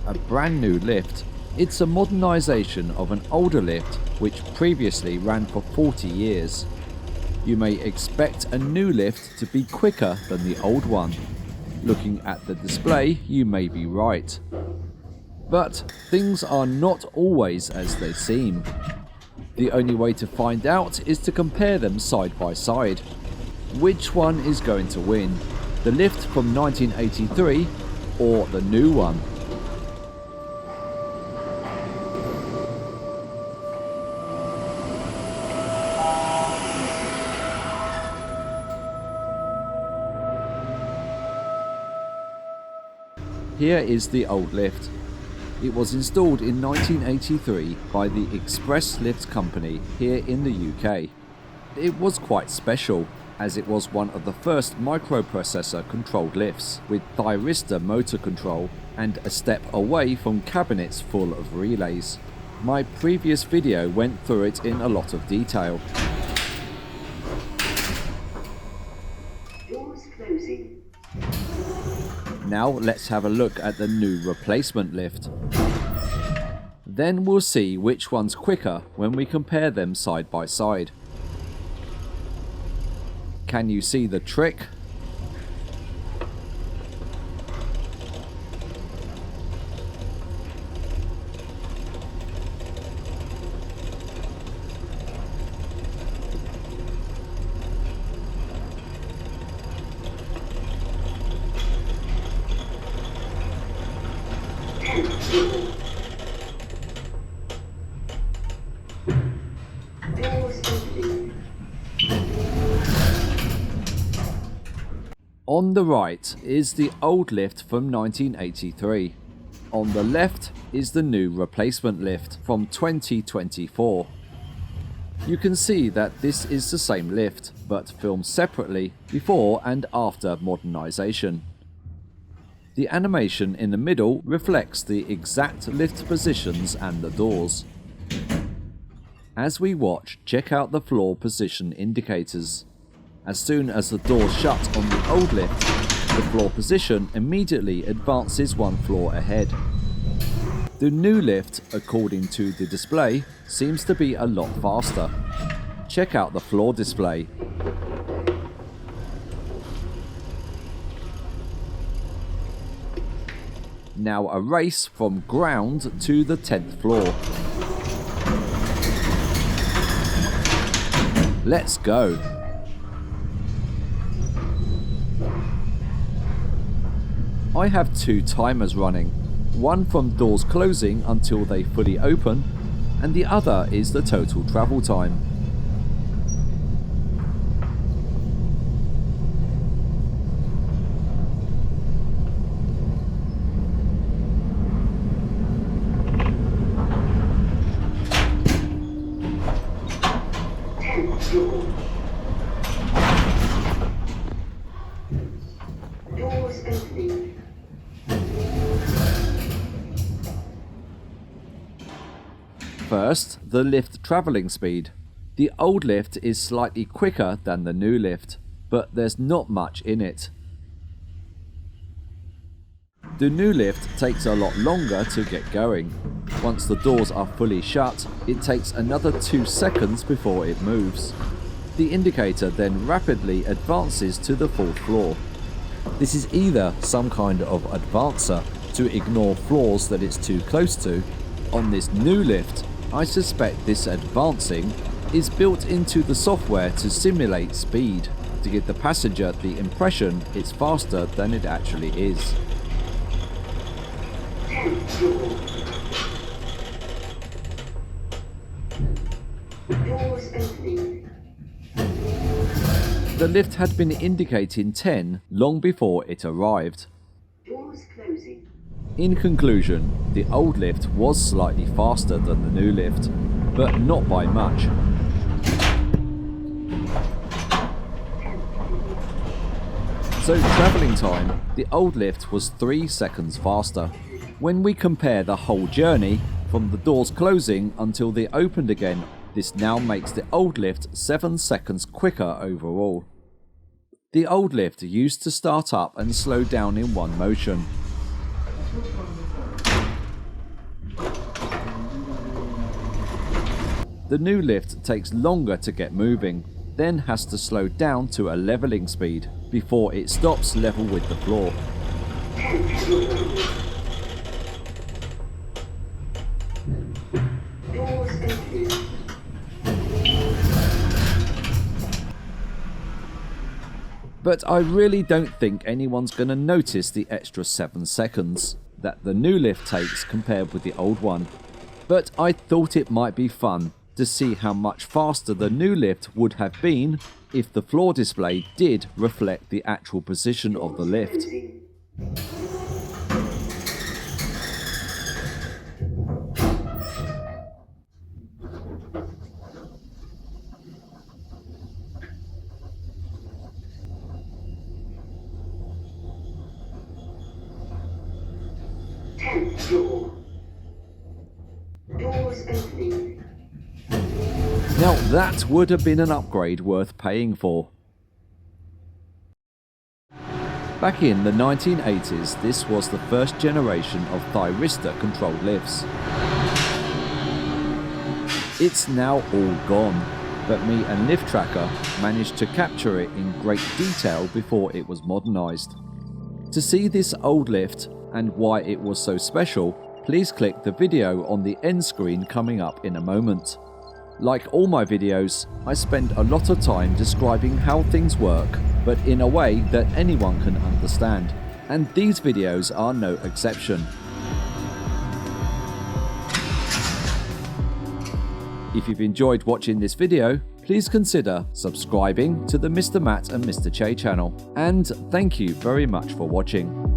a brand new lift. It's a modernisation of an older lift which previously ran for 40 years. You may expect a new lift to be quicker than the old one. Looking at the display, you may be right. But things are not always as they seem. The only way to find out is to compare them side by side. Which one is going to win? The lift from 1983 or the new one? Here is the old lift. It was installed in 1983 by the Express Lifts Company here in the UK. It was quite special, as it was one of the first microprocessor controlled lifts with thyristor motor control and a step away from cabinets full of relays. My previous video went through it in a lot of detail. Doors closing. Now let's have a look at the new replacement lift. Then we'll see which one's quicker when we compare them side by side. Can you see the trick? On the right is the old lift from 1983. On the left is the new replacement lift from 2024. You can see that this is the same lift, but filmed separately before and after modernisation. The animation in the middle reflects the exact lift positions and the doors. As we watch, check out the floor position indicators. As soon as the doors shut on the old lift, the floor position immediately advances one floor ahead. The new lift, according to the display, seems to be a lot faster. Check out the floor display. Now a race from ground to the 10th floor. Let's go. I have two timers running, one from doors closing until they fully open, and the other is the total travel time. Doors opening. First, the lift travelling speed. The old lift is slightly quicker than the new lift, but there's not much in it. The new lift takes a lot longer to get going. Once the doors are fully shut, it takes another 2 seconds before it moves. The indicator then rapidly advances to the 4th floor. This is either some kind of advancer to ignore floors that it's too close to. On this new lift, I suspect this advancing is built into the software to simulate speed, to give the passenger the impression it's faster than it actually is. Doors opening. The lift had been indicating 10 long before it arrived. Doors closing. In conclusion, the old lift was slightly faster than the new lift, but not by much. So travelling time, the old lift was 3 seconds faster. When we compare the whole journey, from the doors closing until they opened again, this now makes the old lift 7 seconds quicker overall. The old lift used to start up and slow down in one motion. the new lift takes longer to get moving, then has to slow down to a leveling speed before it stops level with the floor. 10th floor. Doors opening. But I really don't think anyone's going to notice the extra 7 seconds that the new lift takes compared with the old one. But I thought it might be fun to see how much faster the new lift would have been if the floor display did reflect the actual position of the lift. Closing. Tenth floor. Doors opening. Now that would have been an upgrade worth paying for. Back in the 1980s, this was the first generation of thyristor controlled lifts. It's now all gone, but me and Lift Tracker managed to capture it in great detail before it was modernised. To see this old lift and why it was so special, please click the video on the end screen coming up in a moment. Like all my videos, I spend a lot of time describing how things work, but in a way that anyone can understand, and these videos are no exception. If you've enjoyed watching this video, please consider subscribing to the Mr. Matt and Mr. Chay channel, and thank you very much for watching.